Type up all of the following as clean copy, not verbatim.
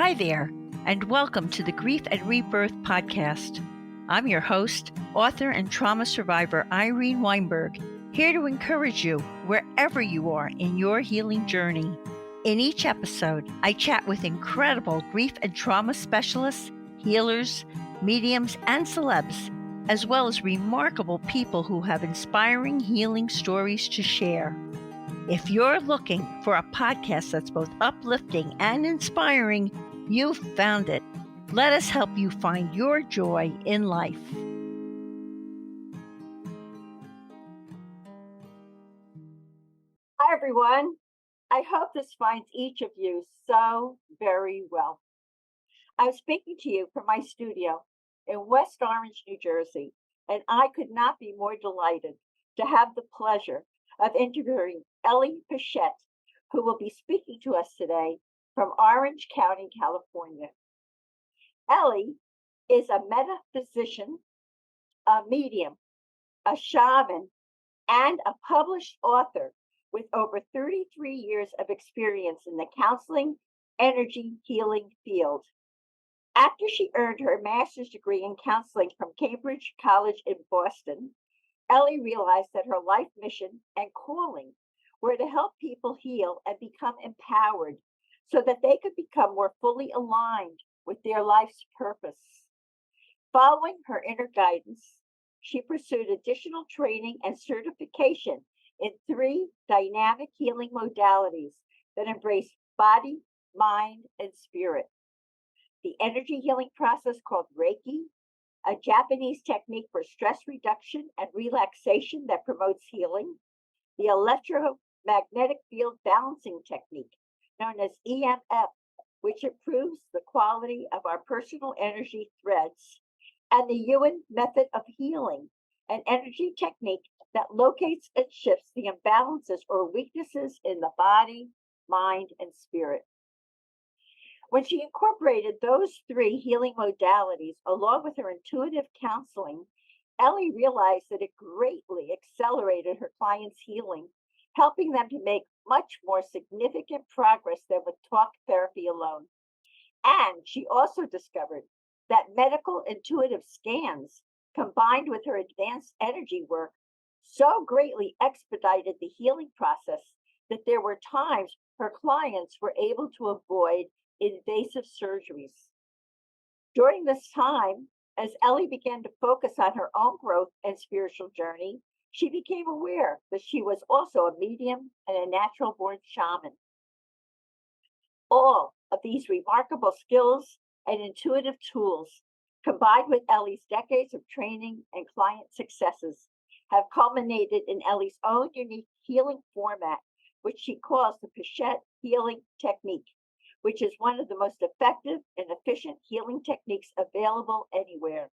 Hi there, and welcome to the Grief and Rebirth podcast. I'm your host, author and trauma survivor Irene Weinberg, here to encourage you wherever you are in your healing journey. In each episode, I chat with incredible grief and trauma specialists, healers, mediums, and celebs, as well as remarkable people who have inspiring healing stories to share. If you're looking for a podcast that's both uplifting and inspiring, you've found it. Let us help you find your joy in life. Hi, everyone. I hope this finds each of you so very well. I'm speaking to you from my studio in West Orange, New Jersey, and I could not be more delighted to have the pleasure of interviewing Ellie Pechet, who will be speaking to us today from Orange County, California. Ellie is a metaphysician, a medium, a shaman, and a published author with over 33 years of experience in the counseling, energy healing field. After she earned her master's degree in counseling from Cambridge College in Boston, Ellie realized that her life mission and calling were to help people heal and become empowered so that they could become more fully aligned with their life's purpose. Following her inner guidance, she pursued additional training and certification in 3 dynamic healing modalities that embrace body, mind, and spirit. The energy healing process called Reiki, a Japanese technique for stress reduction and relaxation that promotes healing, the electromagnetic field balancing technique, known as EMF, which improves the quality of our personal energy threads, and the Yuan method of healing, an energy technique that locates and shifts the imbalances or weaknesses in the body, mind, and spirit. When she incorporated those 3 healing modalities along with her intuitive counseling, Ellie realized that it greatly accelerated her clients' healing, helping them to make much more significant progress than with talk therapy alone. And she also discovered that medical intuitive scans, combined with her advanced energy work, so greatly expedited the healing process that there were times her clients were able to avoid invasive surgeries. During this time, as Ellie began to focus on her own growth and spiritual journey, she became aware that she was also a medium and a natural born shaman. All of these remarkable skills and intuitive tools, combined with Ellie's decades of training and client successes, have culminated in Ellie's own unique healing format, which she calls the Pechet Healing Technique, which is one of the most effective and efficient healing techniques available anywhere.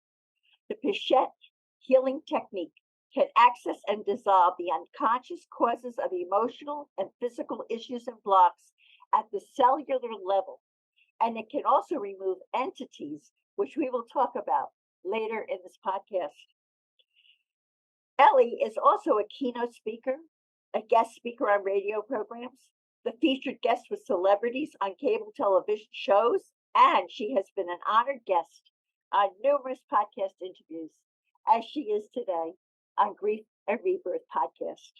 The Pechet Healing Technique can access and dissolve the unconscious causes of emotional and physical issues and blocks at the cellular level, and it can also remove entities, which we will talk about later in this podcast. Ellie is also a keynote speaker, a guest speaker on radio programs, the featured guest with celebrities on cable television shows, and she has been an honored guest on numerous podcast interviews, as she is today on Grief and Rebirth podcast.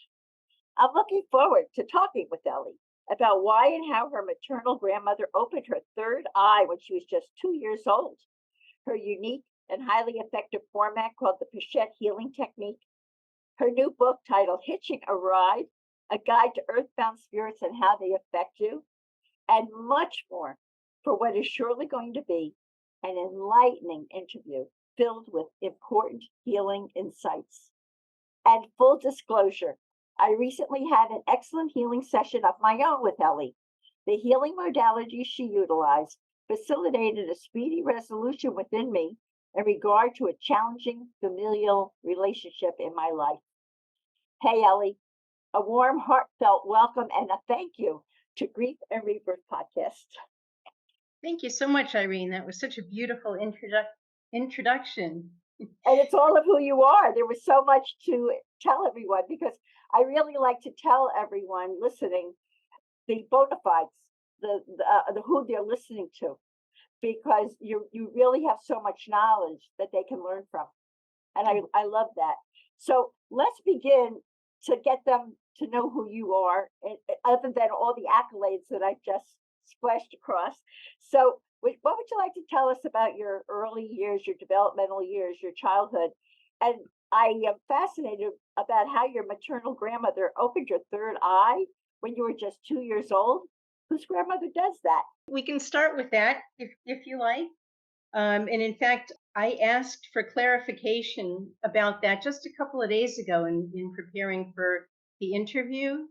I'm looking forward to talking with Ellie about why and how her maternal grandmother opened her third eye when she was just 2 years old, her unique and highly effective format called the Pechet Healing Technique, her new book titled Hitching a Ride, a guide to earthbound spirits and how they affect you, and much more for what is surely going to be an enlightening interview filled with important healing insights. And full disclosure, I recently had an excellent healing session of my own with Ellie. The healing modalities she utilized facilitated a speedy resolution within me in regard to a challenging familial relationship in my life. Hey, Ellie, a warm, heartfelt welcome and a thank you to Grief and Rebirth podcast. Thank you so much, Irene. That was such a beautiful introduction. And it's all of who you are. There was so much to tell everyone because I really like to tell everyone listening the bona fides, the who they're listening to. because you really have so much knowledge that they can learn from. And I love that. So let's begin to get them to know who you are, other than all the accolades that I've just splashed across. So, what would you like to tell us about your early years, your developmental years, your childhood? And I am fascinated about how your maternal grandmother opened your third eye when you were just 2 years old. Whose grandmother does that? We can start with that if you like. And in fact, I asked for clarification about that just a couple of days ago in preparing for the interview.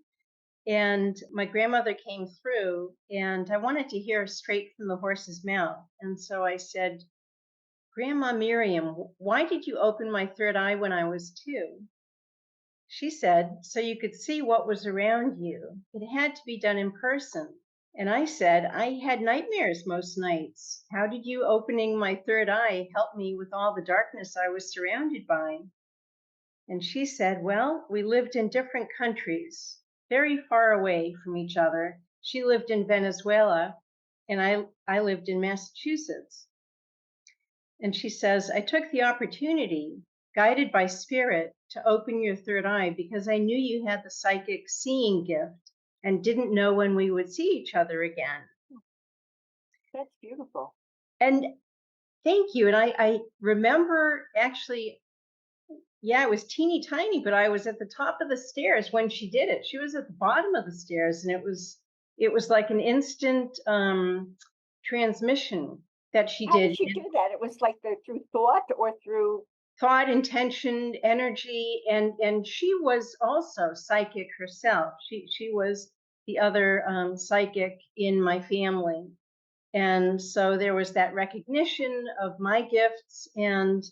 And my grandmother came through, and I wanted to hear straight from the horse's mouth. And so I said, Grandma Miriam, why did you open my third eye when I was 2? She said, so you could see what was around you. It had to be done in person. And I said, I had nightmares most nights. How did you opening my third eye help me with all the darkness I was surrounded by? And she said, well, we lived in different countries, very far away from each other. She lived in Venezuela, and I lived in Massachusetts. And she says, I took the opportunity, guided by spirit, to open your third eye because I knew you had the psychic seeing gift and didn't know when we would see each other again. That's beautiful. And thank you. And I remember actually, yeah, it was teeny tiny, but I was at the top of the stairs when she did it. She was at the bottom of the stairs, and it was like an instant transmission that she How did. did she do that? It was like through thought or through Thought, intention, energy, and she was also psychic herself. She was the other psychic in my family, and so there was that recognition of my gifts, and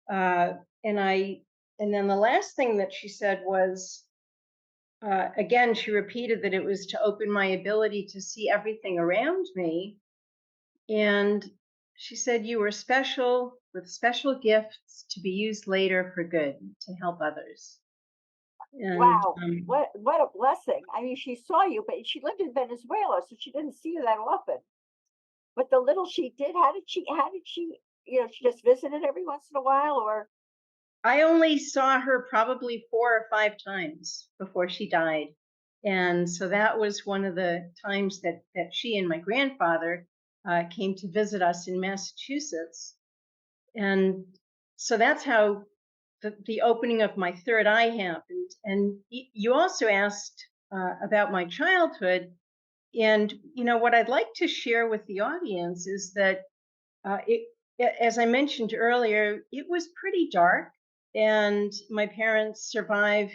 uh, and I and then the last thing that she said was, again, she repeated that it was to open my ability to see everything around me. And she said, you were special with special gifts to be used later for good, to help others. And wow, what a blessing. I mean, she saw you, but she lived in Venezuela, so she didn't see you that often. But the little she did, how did she, she just visited every once in a while, or I only saw her probably 4 or 5 times before she died. And so that was one of the times that she and my grandfather came to visit us in Massachusetts. And so that's how the opening of my third eye happened. And you also asked about my childhood. And, what I'd like to share with the audience is that as I mentioned earlier, it was pretty dark. And my parents survived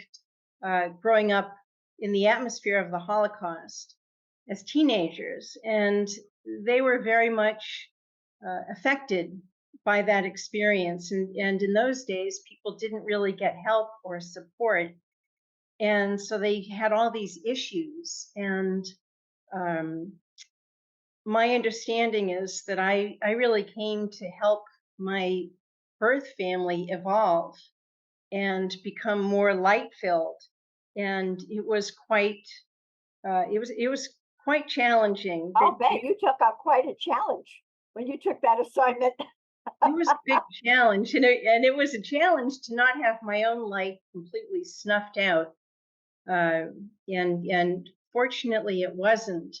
growing up in the atmosphere of the Holocaust as teenagers. And they were very much affected by that experience. And in those days, people didn't really get help or support. And so they had all these issues. And um, my understanding is that I really came to help my birth family evolve and become more light filled. And it was quite challenging. I'll bet you took up quite a challenge when you took that assignment. It was a big challenge, and it was a challenge to not have my own light completely snuffed out. And fortunately, it wasn't.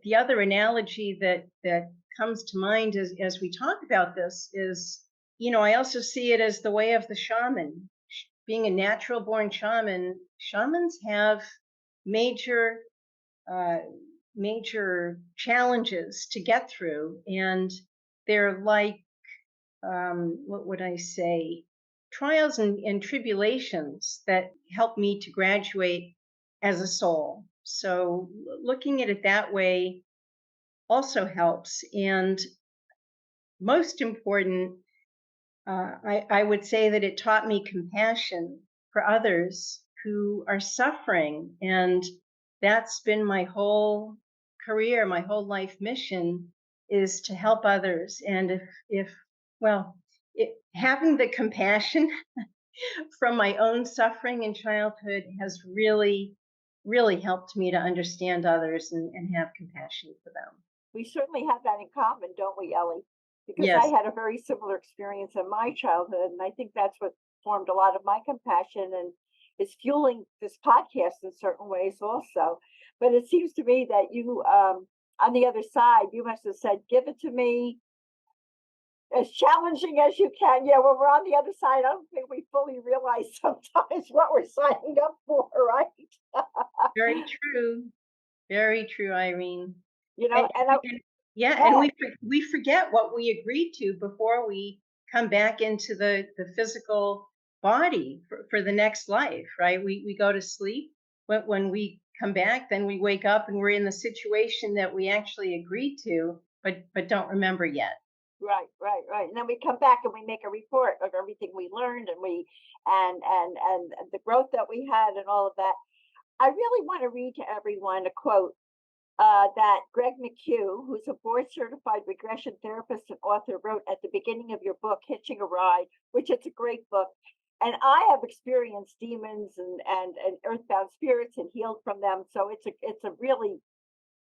The other analogy that comes to mind as we talk about this is, I also see it as the way of the shaman. Being a natural born shaman, shamans have major uh, major challenges to get through, and they're like what would I say, trials and tribulations that help me to graduate as a soul. So looking at it that way also helps. And most important, I would say that it taught me compassion for others who are suffering. And that's been my whole career, my whole life mission is to help others. And if well, having the compassion from my own suffering in childhood has really, really helped me to understand others and have compassion for them. We certainly have that in common, don't we, Ellie? Because I Yes. had a very similar experience in my childhood, and I think that's what formed a lot of my compassion and is fueling this podcast in certain ways also. But it seems to me that you, on the other side, you must have said, "Give it to me as challenging as you can." Yeah, when we're on the other side, I don't think we fully realize sometimes what we're signing up for, right? Very true. Very true, Irene. You know, And, and I, and yeah, go and ahead. we forget what we agreed to before we come back into the physical body for the next life, right? We go to sleep. When we come back, then we wake up and we're in the situation that we actually agreed to, but don't remember yet. Right, right, right. And then we come back and we make a report of everything we learned and we and the growth that we had and all of that. I really want to read to everyone a quote that Greg McHugh, who's a board certified regression therapist and author, wrote at the beginning of your book, Hitching a Ride, which it's a great book. And I have experienced demons and earthbound spirits and healed from them. So it's a really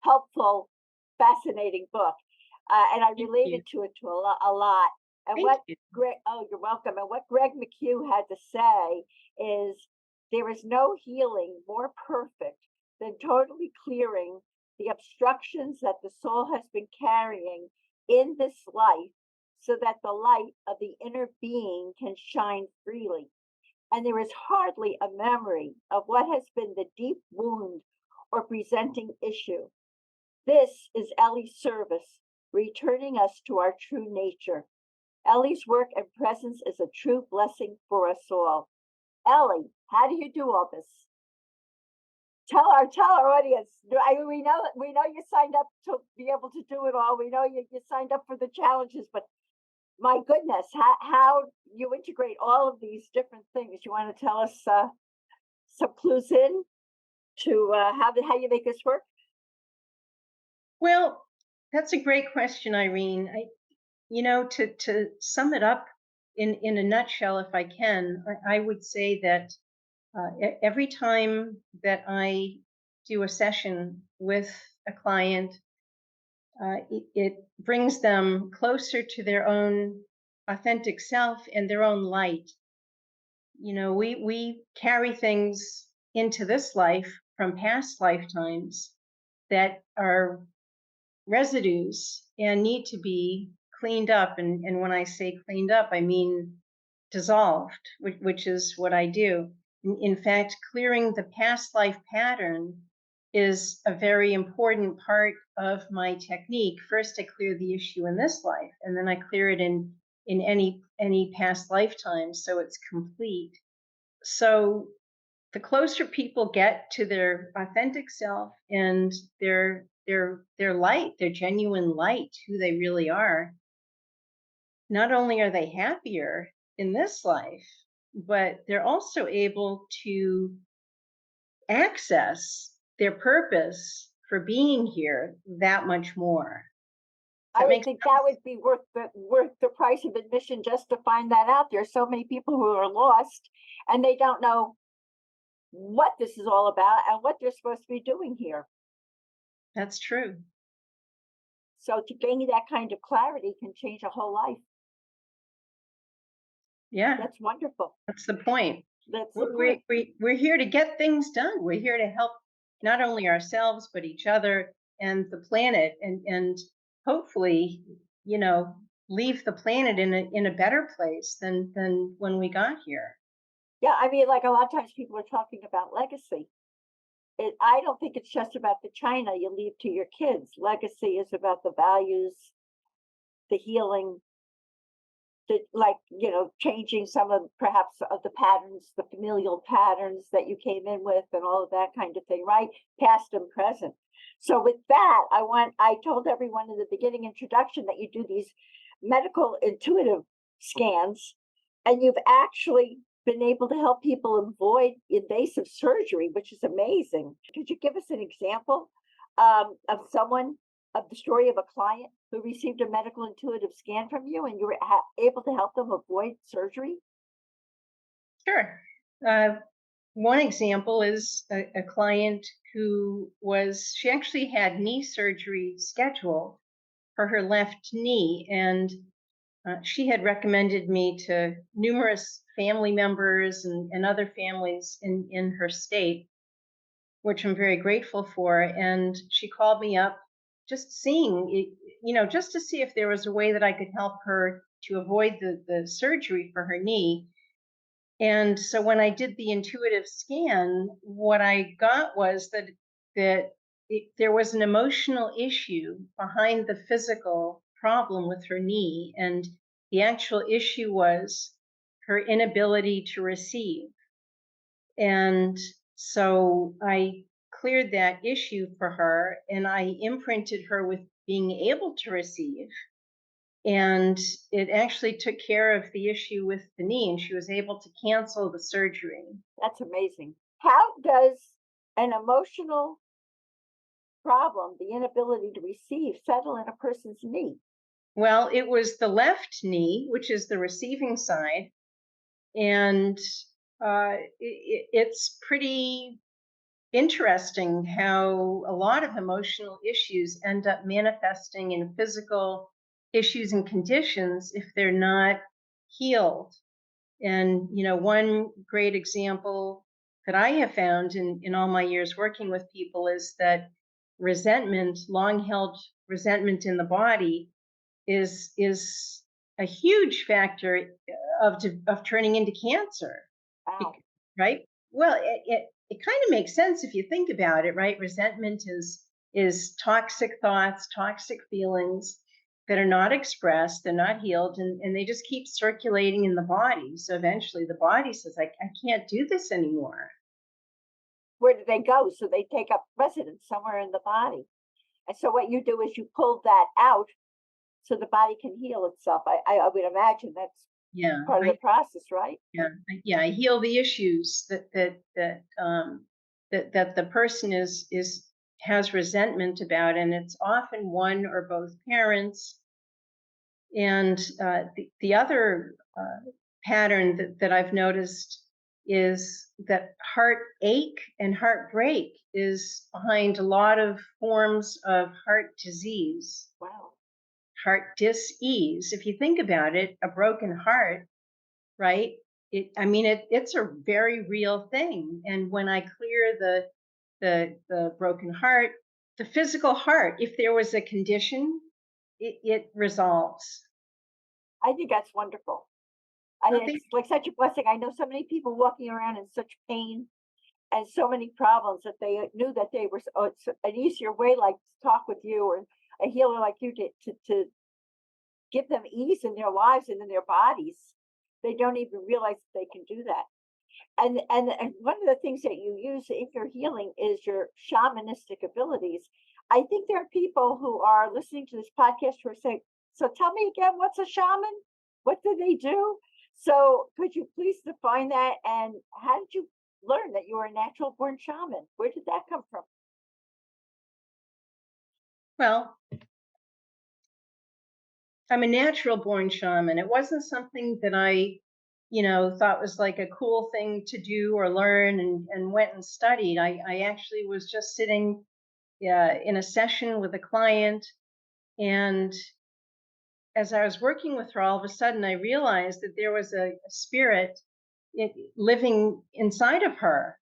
helpful, fascinating book. And I Thank you. related to it to a lot. And Thank what you. Greg, oh, you're welcome. And what Greg McHugh had to say is there is no healing more perfect than totally clearing the obstructions that the soul has been carrying in this life so that the light of the inner being can shine freely. And there is hardly a memory of what has been the deep wound or presenting issue. This is Ellie's service, returning us to our true nature. Ellie's work and presence is a true blessing for us all. Ellie, how do you do all this? Tell our audience. We know you signed up to be able to do it all. We know you signed up for the challenges, but my goodness, how you integrate all of these different things. You want to tell us some clues in to how you make this work? Well, that's a great question, Irene. To sum it up in a nutshell, if I can, I would say that every time that I do a session with a client, it brings them closer to their own authentic self and their own light. We carry things into this life from past lifetimes that are residues and need to be cleaned up. And when I say cleaned up, I mean dissolved, which is what I do. In fact, clearing the past life pattern is a very important part of my technique. First, I clear the issue in this life, and then I clear it in any past lifetime, so it's complete. So the closer people get to their authentic self and their light, their genuine light, who they really are, not only are they happier in this life, but they're also able to access their purpose for being here that much more. Does I that would make think sense? that would be worth the price of admission just to find that out. There's so many people who are lost and they don't know what this is all about and what they're supposed to be doing here. That's true. So to gain that kind of clarity can change a whole life. Yeah, That's wonderful. that's the point. That's the point. We're here to get things done. We're here to help not only ourselves, but each other and the planet, and hopefully, leave the planet in a better place than when we got here. Yeah, I mean, like a lot of times people are talking about legacy. I don't think it's just about the China you leave to your kids. Legacy is about the values, the healing, changing some of perhaps of the patterns, the familial patterns that you came in with and all of that kind of thing, right? Past and present. So with that, I told everyone in the beginning introduction that you do these medical intuitive scans, and you've actually been able to help people avoid invasive surgery, which is amazing. Could you give us an example of the story of a client who received a medical intuitive scan from you and you were able to help them avoid surgery? Sure. One example is a client she actually had knee surgery scheduled for her left knee, and she had recommended me to numerous family members and other families in her state, which I'm very grateful for. And she called me up just just to see if there was a way that I could help her to avoid the surgery for her knee. And so when I did the intuitive scan, what I got was that there was an emotional issue behind the physical problem with her knee, and the actual issue was her inability to receive. And so I cleared that issue for her, and I imprinted her with being able to receive. And it actually took care of the issue with the knee, and she was able to cancel the surgery. That's amazing. How does an emotional problem, the inability to receive, settle in a person's knee? Well, it was the left knee, which is the receiving side, and it's pretty interesting how a lot of emotional issues end up manifesting in physical issues and conditions if they're not healed. And, one great example that I have found in all my years working with people is that resentment, long held resentment in the body, is a huge factor of turning into cancer. Wow. Right? Well, it kind of makes sense if you think about it, right? Resentment is toxic thoughts, toxic feelings that are not expressed, they're not healed, and they just keep circulating in the body. So eventually the body says, I can't do this anymore. Where do they go? So they take up residence somewhere in the body. And so what you do is you pull that out so the body can heal itself. I would imagine that's part of the process, right? Yeah, I heal the issues that the person has resentment about, and it's often one or both parents. And the other pattern that I've noticed is that heartache and heartbreak is behind a lot of forms of heart disease. Wow. Heart dis-ease. If you think about it, a broken heart, right? It's a very real thing. And when I clear the broken heart, the physical heart, if there was a condition, it resolves. I think that's wonderful. It's like such a blessing. I know so many people walking around in such pain and so many problems that they knew that they were. Oh, it's an easier way, like to talk with you or a healer like you to give them ease in their lives and in their bodies. They don't even realize that they can do that. And one of the things that you use in your healing is your shamanistic abilities. I think there are people who are listening to this podcast who are saying, so tell me again, what's a shaman? What do they do? So could you please define that? And how did you learn that you were a natural born shaman? Where did that come from? Well, I'm a natural born shaman. It wasn't something that I, thought was like a cool thing to do or learn and went and studied. I actually was just sitting in a session with a client, and as I was working with her, all of a sudden I realized that there was a spirit living inside of her.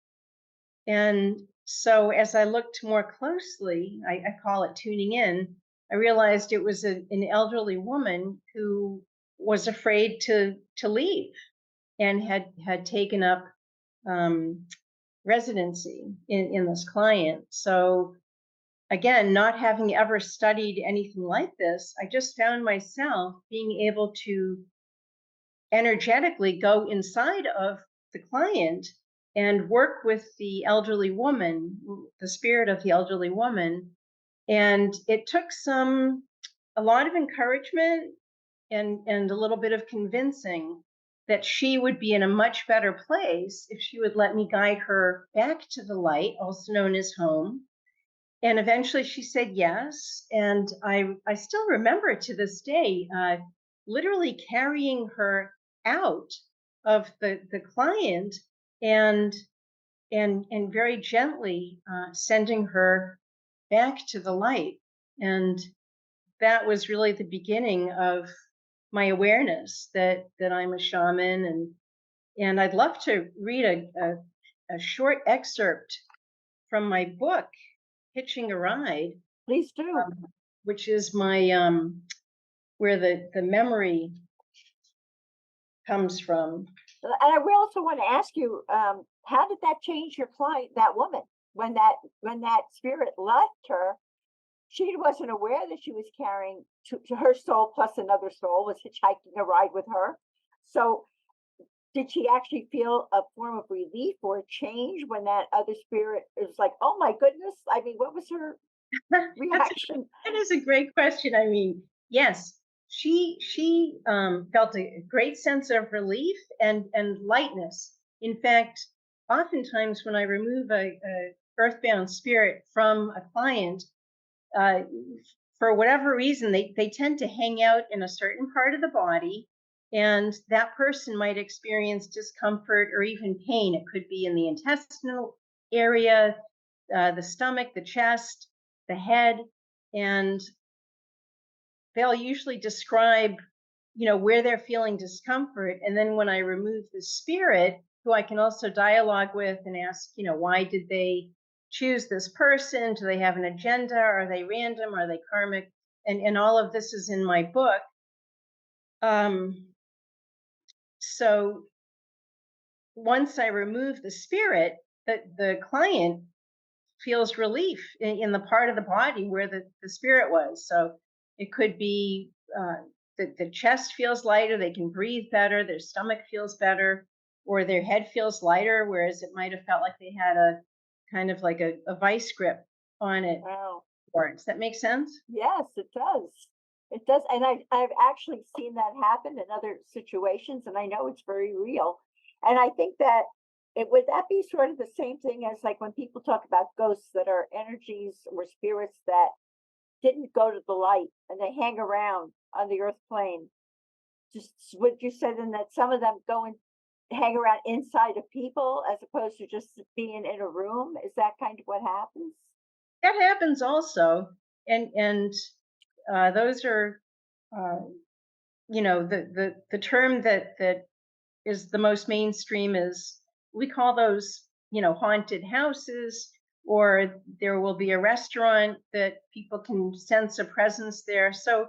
And so as I looked more closely, I call it tuning in, I realized it was an elderly woman who was afraid to leave and had taken up residency in this client. So again, not having ever studied anything like this, I just found myself being able to energetically go inside of the client and work with the elderly woman, the spirit of the elderly woman. And it took a lot of encouragement and a little bit of convincing that she would be in a much better place if she would let me guide her back to the light, also known as home. And eventually she said yes. And I still remember it to this day, literally carrying her out of the client and and very gently sending her back to the light. And that was really the beginning of my awareness that I'm a shaman. And I'd love to read a short excerpt from my book, Hitching a Ride, Please do. which is my where the memory comes from. And I will also want to ask you, how did that change your client, that woman, when that spirit left her? She wasn't aware that she was carrying to her soul plus another soul was hitchhiking a ride with her. So did she actually feel a form of relief or a change when that other spirit was like, oh my goodness? I mean, what was her reaction? That is a great question. I mean, yes, she felt a great sense of relief and lightness. In fact, oftentimes when I remove a earthbound spirit from a client, uh, for whatever reason, they tend to hang out in a certain part of the body, and that person might experience discomfort or even pain. It could be in the intestinal area, the stomach, the chest, the head, and they'll usually describe, where they're feeling discomfort. And then when I remove the spirit, who I can also dialogue with and ask, why did they choose this person? Do they have an agenda? Are they random? Are they karmic? And all of this is in my book. So once I remove the spirit, the client feels relief in the part of the body where the spirit was. So it could be the chest feels lighter, they can breathe better, their stomach feels better, or their head feels lighter, whereas it might have felt like they had a kind of like a vice grip on it. Wow. Does that make sense? Yes, it does. It does. And I've actually seen that happen in other situations, and I know it's very real. And I think that would that be sort of the same thing as like when people talk about ghosts that are energies or spirits that didn't go to the light and they hang around on the earth plane. Just would you say then that some of them go and hang around inside of people as opposed to just being in a room? Is that kind of what happens? That happens also, and those are, the term that is the most mainstream is, we call those, haunted houses, or there will be a restaurant that people can sense a presence there. So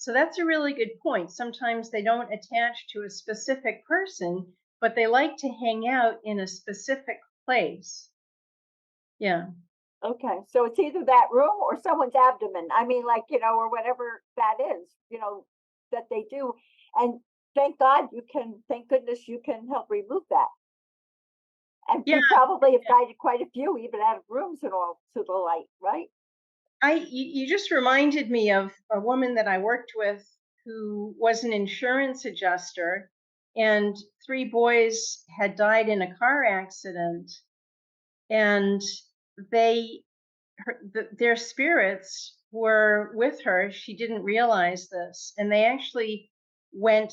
that's a really good point. Sometimes they don't attach to a specific person, but they like to hang out in a specific place. Yeah. Okay, so it's either that room or someone's abdomen. I mean, like, or whatever that is, that they do. And thank goodness you can help remove that. And Yeah. you probably have guided quite a few even out of rooms and all to the light, right? You just reminded me of a woman that I worked with who was an insurance adjuster, and 3 boys had died in a car accident, and their spirits were with her. She didn't realize this, and they actually went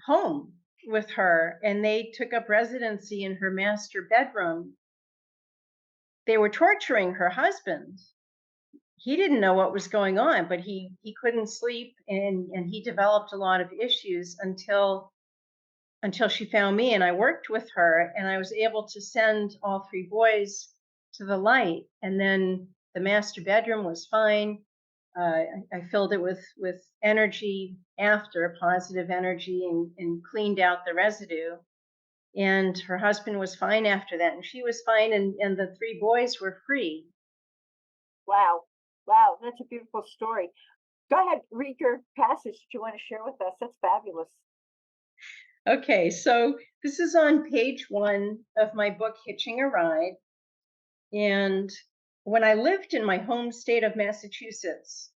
home with her, and they took up residency in her master bedroom. They were torturing her husband. He didn't know what was going on, but he couldn't sleep, and he developed a lot of issues until she found me, and I worked with her, and I was able to send all 3 boys to the light. And then the master bedroom was fine. I filled it with energy after, positive energy, and cleaned out the residue. And her husband was fine after that, and she was fine, and the 3 boys were free. Wow. Wow, that's a beautiful story. Go ahead, read your passage that you want to share with us. That's fabulous. Okay, so this is on page 1 of my book, Hitching a Ride. And when I lived in my home state of Massachusetts,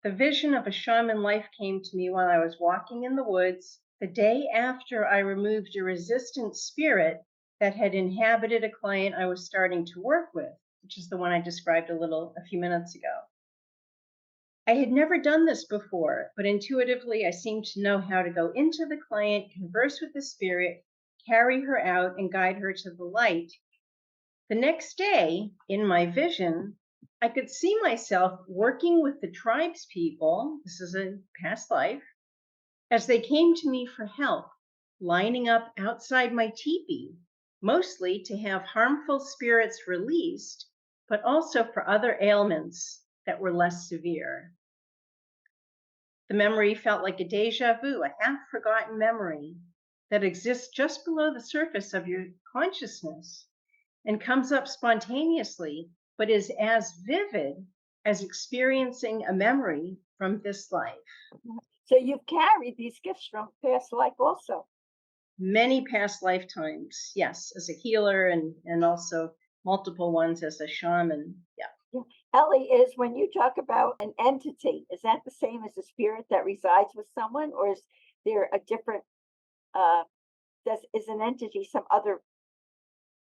the vision of a shaman life came to me while I was walking in the woods the day after I removed a resistant spirit that had inhabited a client I was starting to work with, which is the one I described a few minutes ago. I had never done this before, but intuitively I seemed to know how to go into the client, converse with the spirit, carry her out, and guide her to the light. The next day, in my vision, I could see myself working with the tribes people, this is a past life, as they came to me for help, lining up outside my teepee, mostly to have harmful spirits released, but also for other ailments that were less severe. The memory felt like a deja vu, a half-forgotten memory that exists just below the surface of your consciousness and comes up spontaneously, but is as vivid as experiencing a memory from this life. So you've carried these gifts from past life also. Many past lifetimes, yes, as a healer and also multiple ones as a shaman. Yeah. Ellie, is when you talk about an entity, is that the same as a spirit that resides with someone, or is there a different, is an entity some other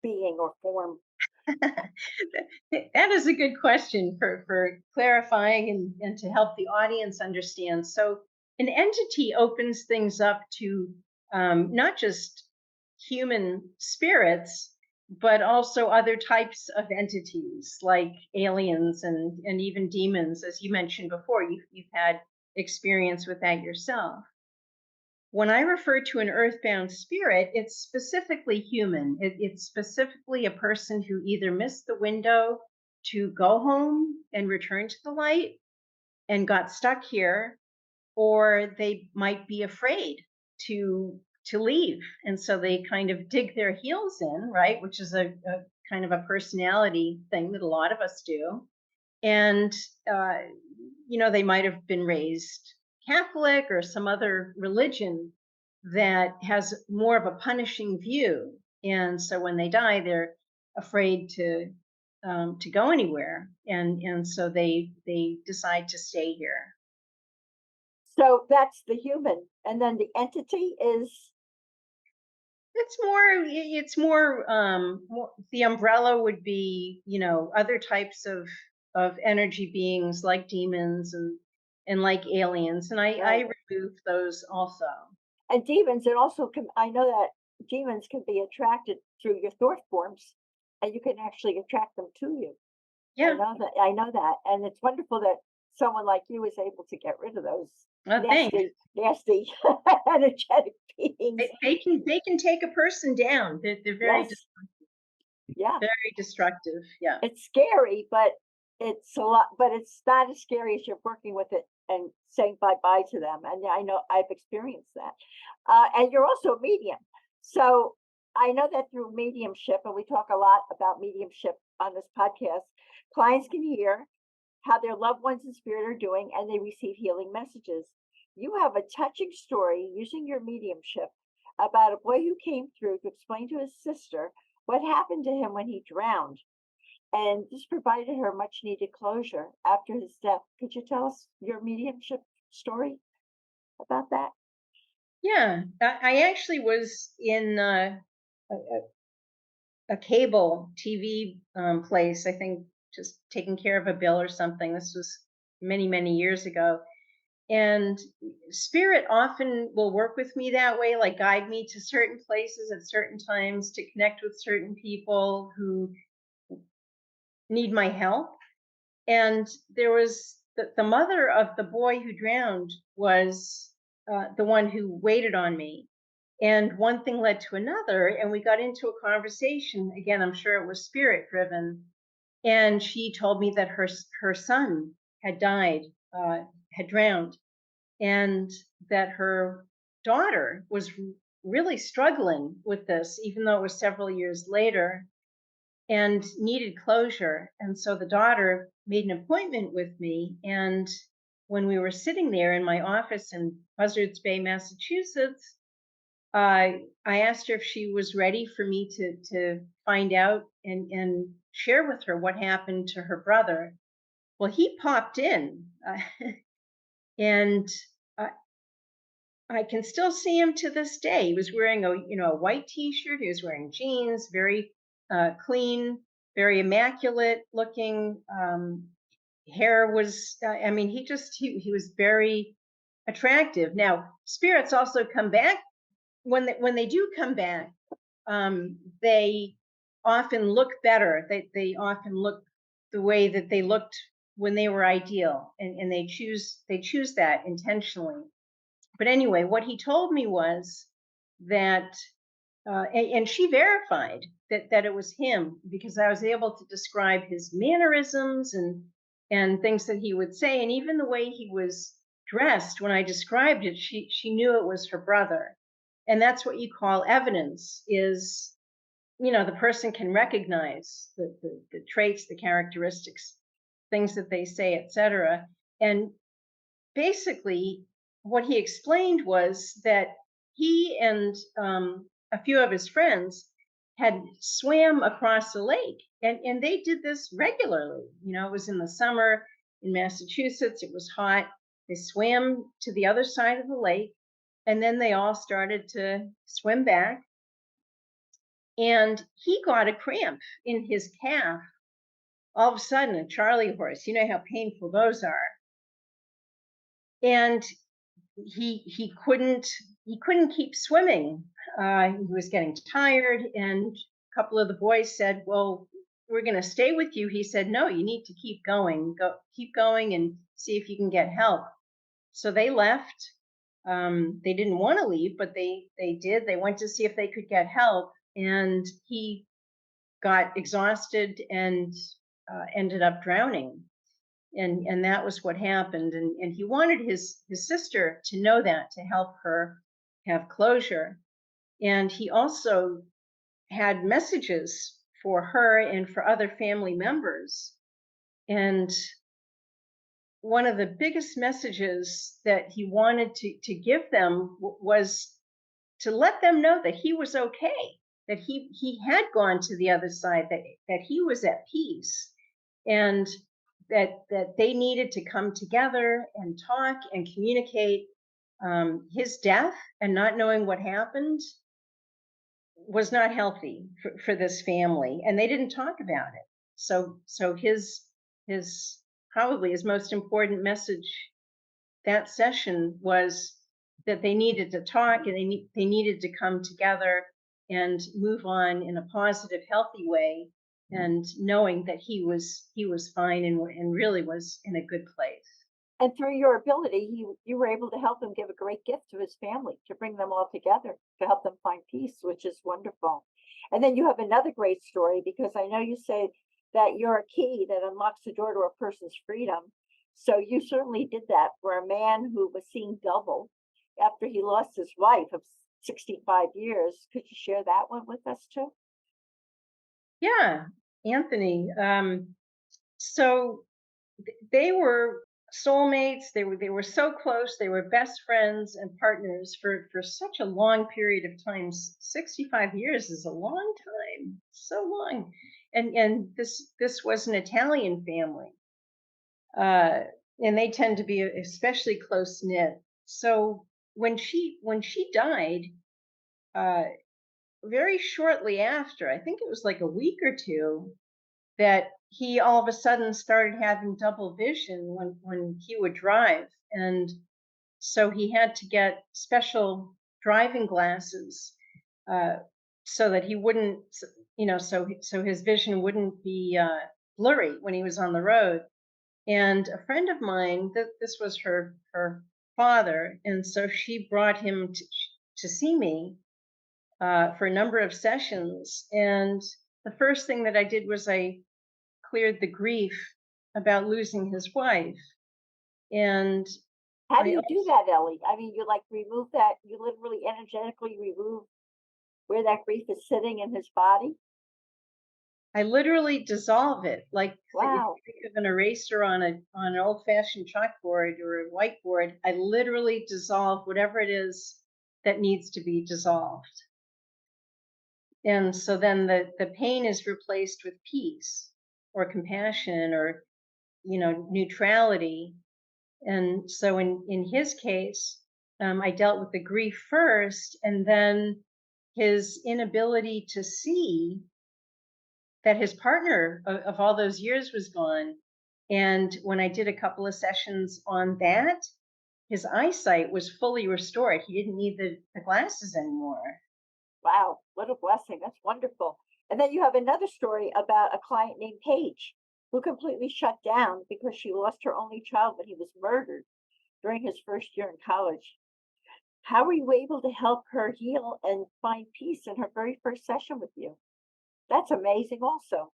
being or form? That is a good question for clarifying and to help the audience understand. So an entity opens things up to not just human spirits, but also other types of entities like aliens and even demons. As you mentioned before, you've had experience with that yourself. When I refer to an earthbound spirit, it's specifically human. It's specifically a person who either missed the window to go home and return to the light and got stuck here, or they might be afraid to leave. And so they kind of dig their heels in, right? Which is a kind of a personality thing that a lot of us do. And, they might have been raised Catholic or some other religion that has more of a punishing view. And so when they die, they're afraid to go anywhere. And so they decide to stay here. So that's the human, and then the entity is. It's more the umbrella would be, other types of energy beings like demons and like aliens. And I remove those also. And demons, it also can, I know that demons can be attracted through your thought forms, and you can actually attract them to you. Yeah. I know that. And it's wonderful that someone like you is able to get rid of those nasty energetic beings. They can take a person down. They're very destructive. Very destructive. Yeah. It's scary, but it's a lot, but it's not as scary as you're working with it and saying bye-bye to them. And I know I've experienced that. And you're also a medium. So I know that through mediumship, and we talk a lot about mediumship on this podcast, clients can hear how their loved ones in spirit are doing, and they receive healing messages. You have a touching story using your mediumship about a boy who came through to explain to his sister what happened to him when he drowned. And this provided her much needed closure after his death. Could you tell us your mediumship story about that? Yeah, I actually was in a cable TV place, I think, just taking care of a bill or something. This was many, many years ago. And spirit often will work with me that way, like guide me to certain places at certain times to connect with certain people who need my help. And there was the mother of the boy who drowned was the one who waited on me. And one thing led to another, and we got into a conversation. Again, I'm sure it was spirit driven. And she told me that her son had died, had drowned, and that her daughter was really struggling with this, even though it was several years later, and needed closure. And so the daughter made an appointment with me. And when we were sitting there in my office in Buzzards Bay, Massachusetts, I asked her if she was ready for me to find out and share with her what happened to her brother. Well, he popped in, and I can still see him to this day. He was wearing a white T-shirt. He was wearing jeans, very clean, very immaculate looking. Hair was, he was very attractive. Now, spirits also come back when they do come back. They often look better. They often look the way that they looked when they were ideal, and they choose that intentionally. But anyway, what he told me was that, and she verified that it was him, because I was able to describe his mannerisms and things that he would say, and even the way he was dressed. When I described it, she knew it was her brother. And that's what you call evidence, is, the person can recognize the traits, the characteristics, things that they say, etc. And basically, what he explained was that he and a few of his friends had swam across the lake, and they did this regularly. It was in the summer in Massachusetts, it was hot. They swam to the other side of the lake, and then they all started to swim back. And he got a cramp in his calf. All of a sudden, a Charlie horse, you know how painful those are. And he couldn't keep swimming. He was getting tired, and a couple of the boys said, "Well, we're going to stay with you." He said, "No, you need to keep going. Keep going and see if you can get help." So they left. They didn't want to leave, but they did. They went to see if they could get help, and he got exhausted and ended up drowning. And that was what happened. And he wanted his sister to know that, to help her have closure. And he also had messages for her and for other family members. And one of the biggest messages that he wanted to give them was to let them know that he was okay, that he had gone to the other side, that he was at peace, and that they needed to come together and talk and communicate. His death and not knowing what happened was not healthy for this family, and they didn't talk about it. So his probably his most important message that session was that they needed to talk, and they needed to come together and move on in a positive, healthy way, and knowing that he was fine and really was in a good place. And through your ability, you were able to help him give a great gift to his family, to bring them all together, to help them find peace, which is wonderful. And then you have another great story, because I know you said that you're a key that unlocks the door to a person's freedom. So you certainly did that for a man who was seeing double after he lost his wife of 65 years. Could you share that one with us too? Yeah, Anthony. So they were soulmates. They were so close. They were best friends and partners for such a long period of time. 65 years is a long time, so long. And this was an Italian family, and they tend to be especially close knit. So when she died, very shortly after, I think it was like a week or two, that he all of a sudden started having double vision when he would drive. And so he had to get special driving glasses, so that he wouldn't, so his vision wouldn't be blurry when he was on the road. And a friend of mine, this was her father, and so she brought him to see me for a number of sessions. And the first thing that I did was I cleared the grief about losing his wife. And how do you do that, Ellie? I mean, you like remove that, you literally energetically remove where that grief is sitting in his body? I literally dissolve it, like, wow. If you think of an eraser on an old-fashioned chalkboard or a whiteboard. I literally dissolve whatever it is that needs to be dissolved. And so then the pain is replaced with peace or compassion or neutrality. And so in his case, I dealt with the grief first, and then his inability to see that his partner of all those years was gone. And when I did a couple of sessions on that, his eyesight was fully restored. He didn't need the glasses anymore. Wow, what a blessing. That's wonderful. And then you have another story about a client named Paige who completely shut down because she lost her only child when he was murdered during his first year in college. How were you able to help her heal and find peace in her very first session with you? That's amazing also.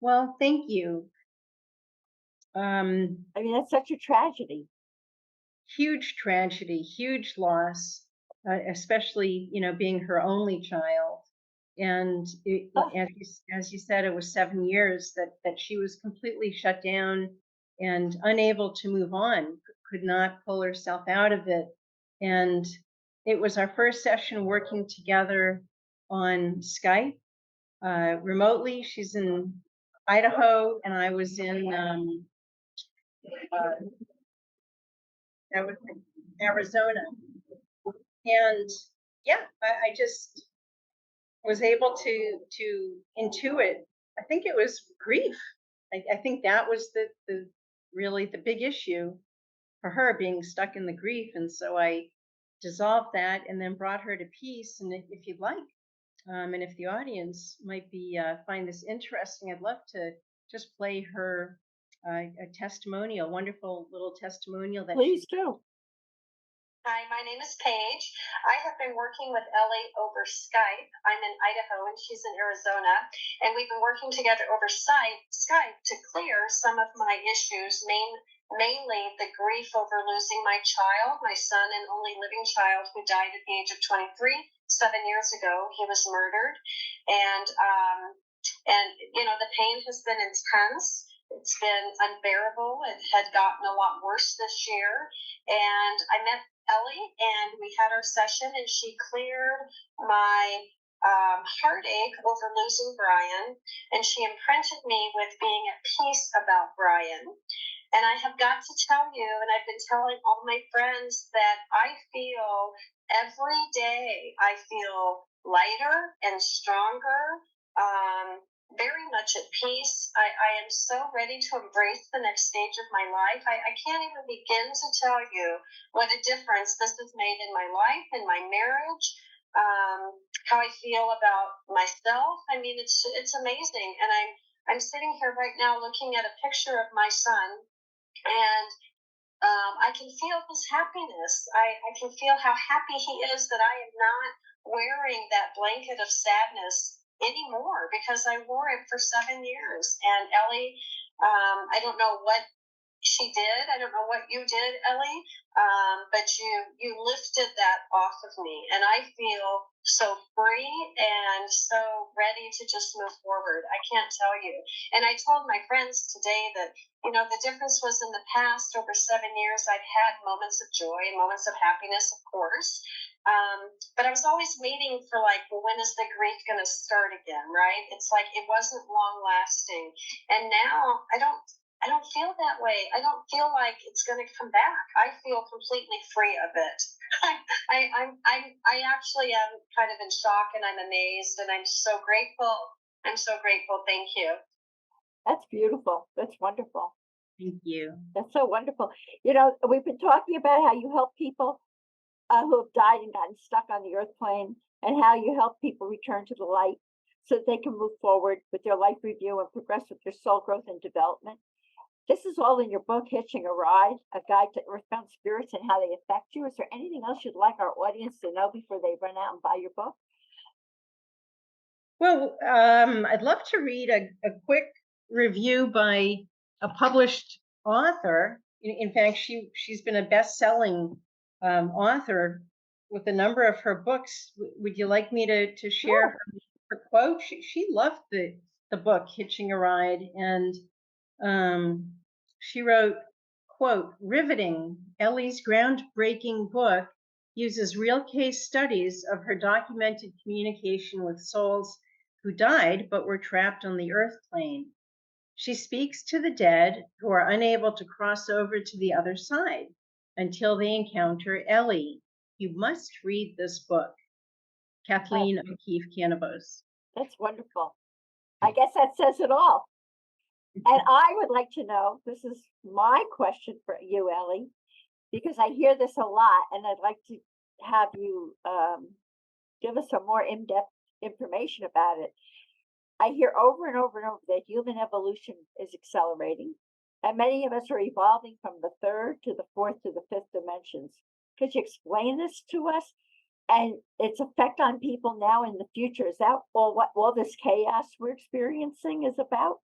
Well, thank you. I mean, that's such a tragedy. Huge tragedy, huge loss, especially, being her only child. And Oh, as you said, it was 7 years that she was completely shut down and unable to move on, could not pull herself out of it. And it was our first session working together on Skype, remotely. She's in Idaho, and I was in I was in Arizona. And yeah, I just was able to intuit. I think it was grief. I think that was the really the big issue for her, being stuck in the grief. And so I dissolved that and then brought her to peace. And if you'd like, and if the audience might be find this interesting, I'd love to just play her a testimonial, wonderful little testimonial that please she. do. Hi, my name is Paige. I have been working with Ellie over Skype. I'm in Idaho and she's in Arizona. And we've been working together over Skype to clear some of my issues, mainly the grief over losing my child, my son and only living child, who died at the age of 23, 7 years ago. He was murdered. And the pain has been intense. It's been unbearable. It had gotten a lot worse this year. And I met Ellie, and we had our session, and she cleared my heartache over losing Brian, and she imprinted me with being at peace about Brian. And I have got to tell you, and I've been telling all my friends, that I feel every day, I feel lighter and stronger, very much at peace. I am so ready to embrace the next stage of my life. I can't even begin to tell you what a difference this has made in my life, in my marriage, how I feel about myself. I mean, it's amazing. And I'm sitting here right now looking at a picture of my son, and I can feel his happiness. I can feel how happy he is that I am not wearing that blanket of sadness anymore, because I wore it for 7 years. And Ellie, I don't know what she did. I don't know what you did, Ellie, but you lifted that off of me, and I feel so free and so ready to just move forward. I can't tell you. And I told my friends today that the difference was, in the past, over 7 years, I've had moments of joy, moments of happiness, of course. But I was always waiting for, well, when is the grief going to start again, right? It's like it wasn't long lasting. And now I don't feel that way. I don't feel like it's going to come back. I feel completely free of it. I actually am kind of in shock, and I'm amazed, and I'm so grateful. I'm so grateful. Thank you. That's beautiful. That's wonderful. Thank you. That's so wonderful. We've been talking about how you help people who have died and gotten stuck on the earth plane, and how you help people return to the light so that they can move forward with their life review and progress with their soul growth and development. This is all in your book, Hitching a Ride, A Guide to Earthbound Spirits and How They Affect You. Is there anything else you'd like our audience to know before they run out and buy your book? Well, I'd love to read a quick review by a published author. In fact, she's been a best-selling author with a number of her books. Would you like me to share her quote? She loved the book Hitching a Ride, and she wrote, quote, "Riveting, Ellie's groundbreaking book uses real case studies of her documented communication with souls who died but were trapped on the earth plane. She speaks to the dead who are unable to cross over to the other side until they encounter Ellie. You must read this book." Kathleen O'Keefe Canavos. That's wonderful. I guess that says it all. And I would like to know, this is my question for you, Ellie, because I hear this a lot, and I'd like to have you give us a more in-depth information about it, I hear over and over and over that human evolution is accelerating, and many of us are evolving from the third to the fourth to the fifth dimensions. Could you explain this to us and its effect on people now in the future? Is that what all this chaos we're experiencing is about?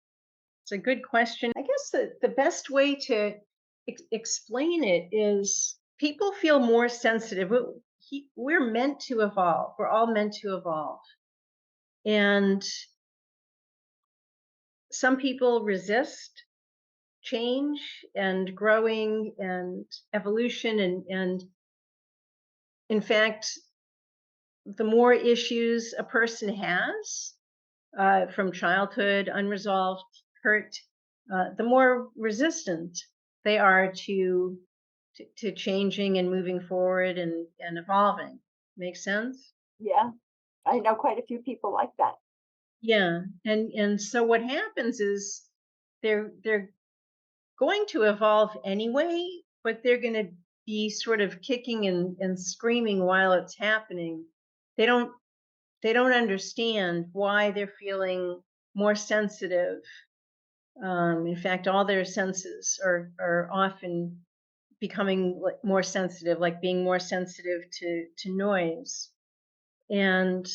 It's a good question. I guess the best way to explain it is people feel more sensitive. We're meant to evolve. We're all meant to evolve. And some people resist change and growing and evolution. And in fact, the more issues a person has from childhood, unresolved hurt, the more resistant they are to changing and moving forward and evolving. Makes sense? Yeah, I know quite a few people like that. Yeah, and so what happens is they're going to evolve anyway, but they're going to be sort of kicking and screaming while it's happening. They don't understand why they're feeling more sensitive. In fact, all their senses are often becoming more sensitive, like being more sensitive to noise. And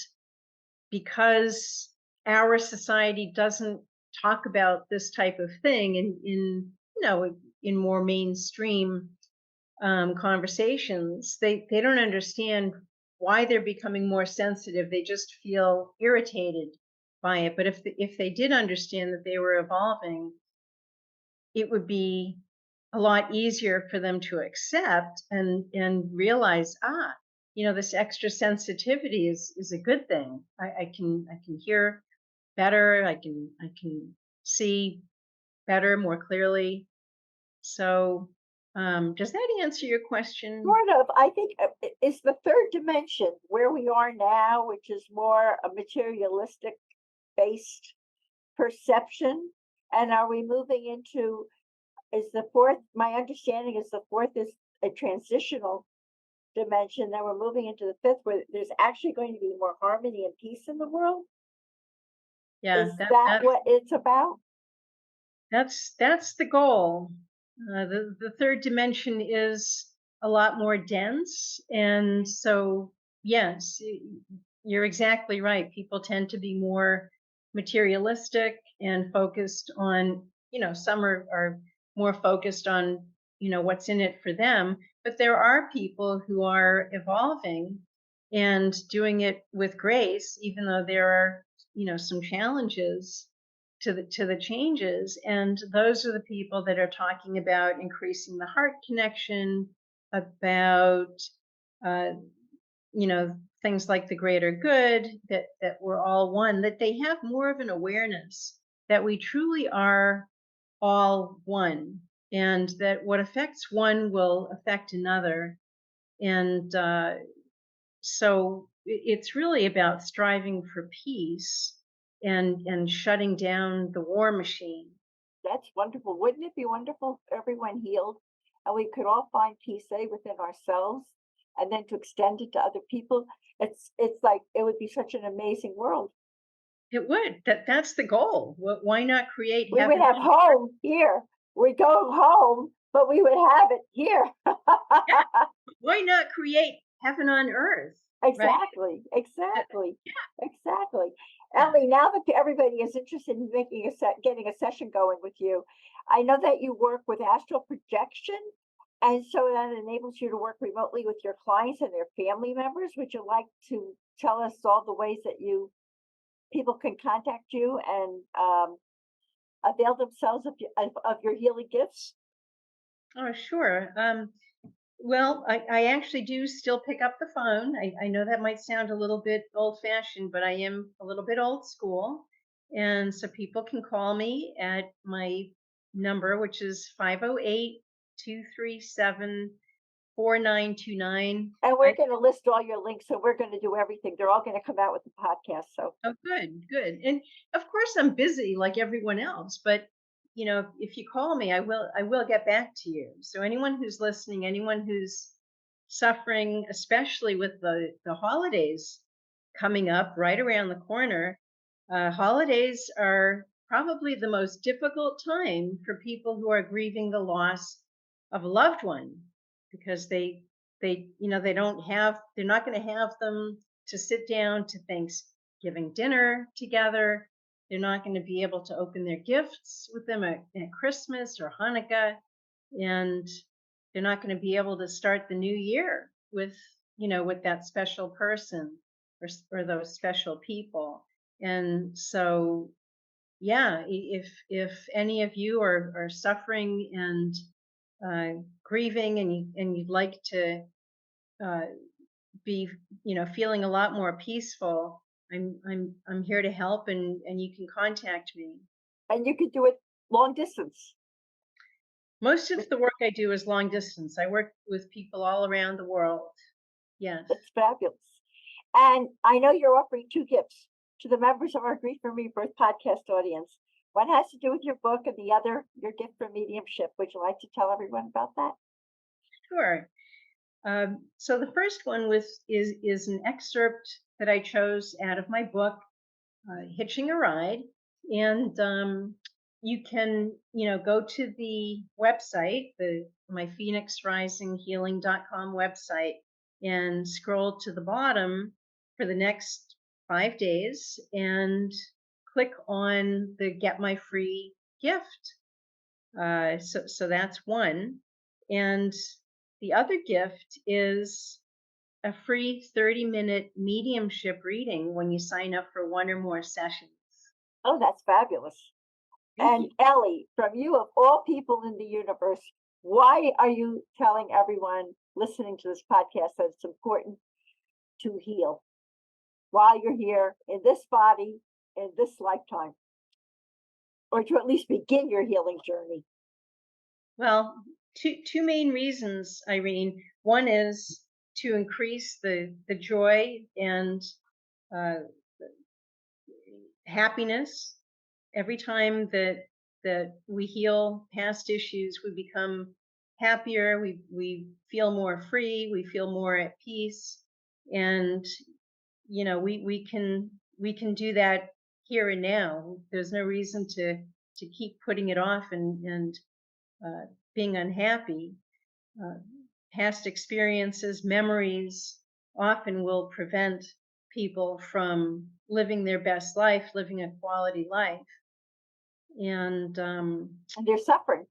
because our society doesn't talk about this type of thing in more mainstream conversations, they don't understand why they're becoming more sensitive. They just feel irritated by it. But if they did understand that they were evolving, it would be a lot easier for them to accept and realize, this extra sensitivity is a good thing. I can hear better. I can see better, more clearly. So does that answer your question? Sort of. I think is the third dimension where we are now, which is more a materialistic based perception. And are we moving into, is the fourth, my understanding is the fourth is a transitional dimension. Then we're moving into the fifth where there's actually going to be more harmony and peace in the world. Yeah, Is that what it's about? That's the goal. The third dimension is a lot more dense, and so yes, you're exactly right. People tend to be more materialistic and focused on, some are more focused on, what's in it for them. But there are people who are evolving and doing it with grace, even though there are, some challenges to the changes. And those are the people that are talking about increasing the heart connection, about things like the greater good, that we're all one, that they have more of an awareness that we truly are all one, and that what affects one will affect another. And so it's really about striving for peace and shutting down the war machine. That's wonderful. Wouldn't it be wonderful if everyone healed and we could all find peace within ourselves and then to extend it to other people? It's like it would be such an amazing world. It would. That's the goal. Why not create We heaven would have home here. We'd go home, but we would have it here. Yeah. Why not create heaven on earth? Exactly. Right? Exactly. Yeah. Exactly. Yeah. Ellie, now that everybody is interested in making getting a session going with you, I know that you work with astral projection, and so that enables you to work remotely with your clients and their family members. Would you like to tell us all the ways that people can contact you and avail themselves of your healing gifts? Oh, sure. Well, I actually do still pick up the phone. I know that might sound a little bit old fashioned, but I am a little bit old school. And so people can call me at my number, which is 508-237-4929. And we're going to list all your links, so we're going to do everything. They're all going to come out with the podcast. So, oh, good. And of course, I'm busy like everyone else, but if you call me, I will get back to you. So anyone who's listening, anyone who's suffering, especially with the holidays coming up right around the corner. Holidays are probably the most difficult time for people who are grieving the loss of a loved one, because they're not going to have them to sit down to Thanksgiving dinner together. They're not going to be able to open their gifts with them at Christmas or Hanukkah, and they're not going to be able to start the new year with that special person or those special people. And so, yeah, if any of you are suffering and grieving, and you'd like to be feeling a lot more peaceful, I'm here to help, and you can contact me. And you could do it long distance. Most of the work I do is long distance. I work with people all around the world. Yes. That's fabulous. And I know you're offering 2 gifts to the members of our Grief and Rebirth podcast audience. One has to do with your book, and the other, your gift for mediumship. Would you like to tell everyone about that? Sure. So the first one is an excerpt that I chose out of my book, Hitching a Ride. And you can, go to the website, my phoenixrisinghealing.com website, and scroll to the bottom for the next 5 days and click on the Get My Free Gift. So that's one. And the other gift is a free 30-minute mediumship reading when you sign up for 1 or more sessions. Oh, that's fabulous. Thank And you. Ellie, from you of all people in the universe, why are you telling everyone listening to this podcast that it's important to heal while you're here in this body, in this lifetime, or to at least begin your healing journey? Well, two main reasons, Irene. One is to increase the joy and uh, happiness. Every time that we heal past issues, we become happier. We feel more free. We feel more at peace, and we can do that here and now. There's no reason to keep putting it off and being unhappy. Past experiences, memories often will prevent people from living their best life, living a quality life. And they're suffering.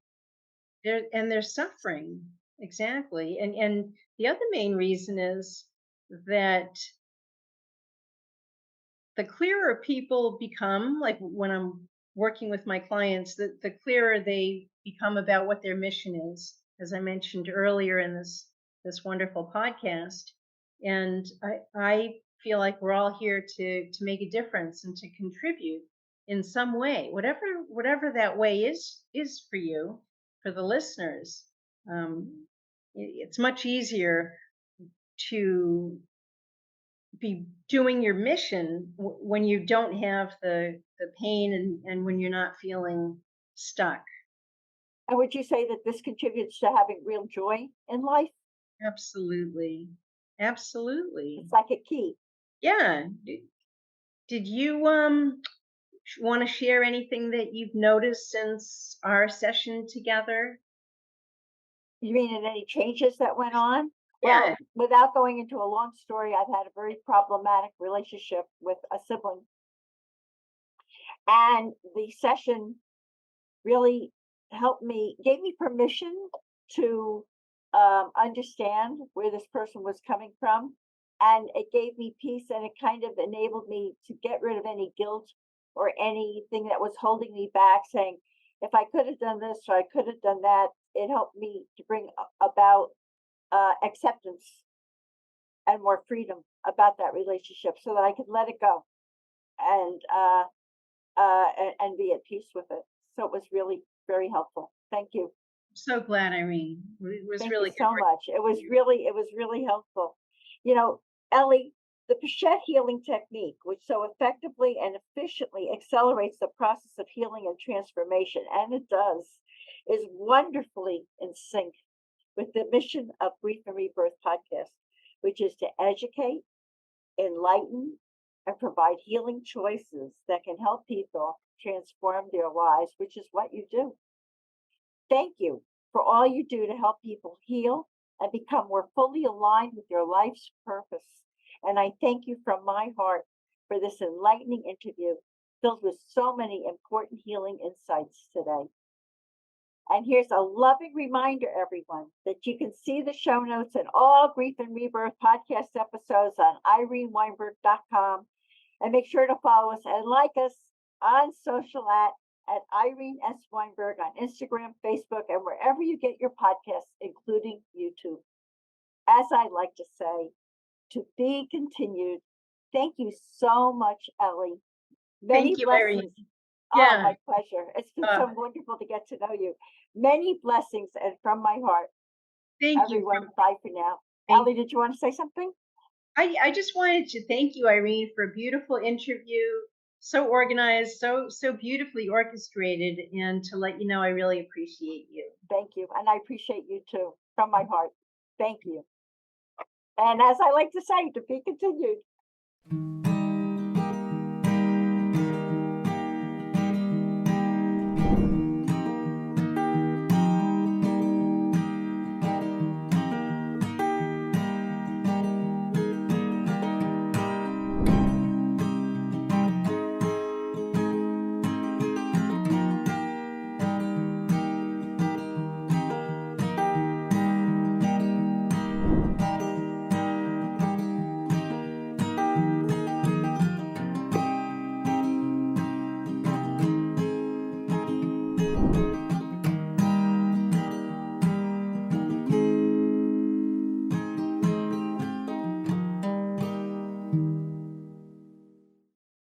They're suffering, exactly. And the other main reason is that the clearer people become, like when I'm working with my clients, the clearer they become about what their mission is, as I mentioned earlier in this wonderful podcast. And I feel like we're all here to make a difference and to contribute in some way, whatever that way is for you, for the listeners. It's much easier to be doing your mission when you don't have the pain and when you're not feeling stuck. And would you say that this contributes to having real joy in life? Absolutely. It's like a key. Yeah. Did you want to share anything that you've noticed since our session together? You mean in any changes that went on? Yeah. Well, without going into a long story, I've had a very problematic relationship with a sibling. And the session really helped me, gave me permission to understand where this person was coming from. And it gave me peace, and it kind of enabled me to get rid of any guilt or anything that was holding me back, saying, if I could have done this or I could have done that. It helped me to bring about acceptance and more freedom about that relationship, so that I could let it go and be at peace with it. So it was really very helpful. Thank you. So glad, Irene. It was Thank really you so much. It was really helpful. Ellie, the Pechet Healing Technique, which so effectively and efficiently accelerates the process of healing and transformation, and it does, is wonderfully in sync with the mission of Grief and Rebirth podcast, which is to educate, enlighten, and provide healing choices that can help people transform their lives, which is what you do. Thank you for all you do to help people heal and become more fully aligned with your life's purpose. And I thank you from my heart for this enlightening interview filled with so many important healing insights today. And here's a loving reminder, everyone, that you can see the show notes and all Grief and Rebirth podcast episodes on ireneweinberg.com. And make sure to follow us and like us on social at Irene S. Weinberg on Instagram, Facebook, and wherever you get your podcasts, including YouTube. As I like to say, to be continued. Thank you so much, Ellie. Many Thank you, blessings. Irene. Oh, Yeah. my pleasure. It's been so wonderful to get to know you. Many blessings and from my heart. Thank Everyone, you. bye for now. Thank Ellie, did you want to say something? I just wanted to thank you, Irene, for a beautiful interview. So organized, so beautifully orchestrated, and to let you know I really appreciate you. Thank you. And I appreciate you too, from my heart. Thank you. And as I like to say, to be continued.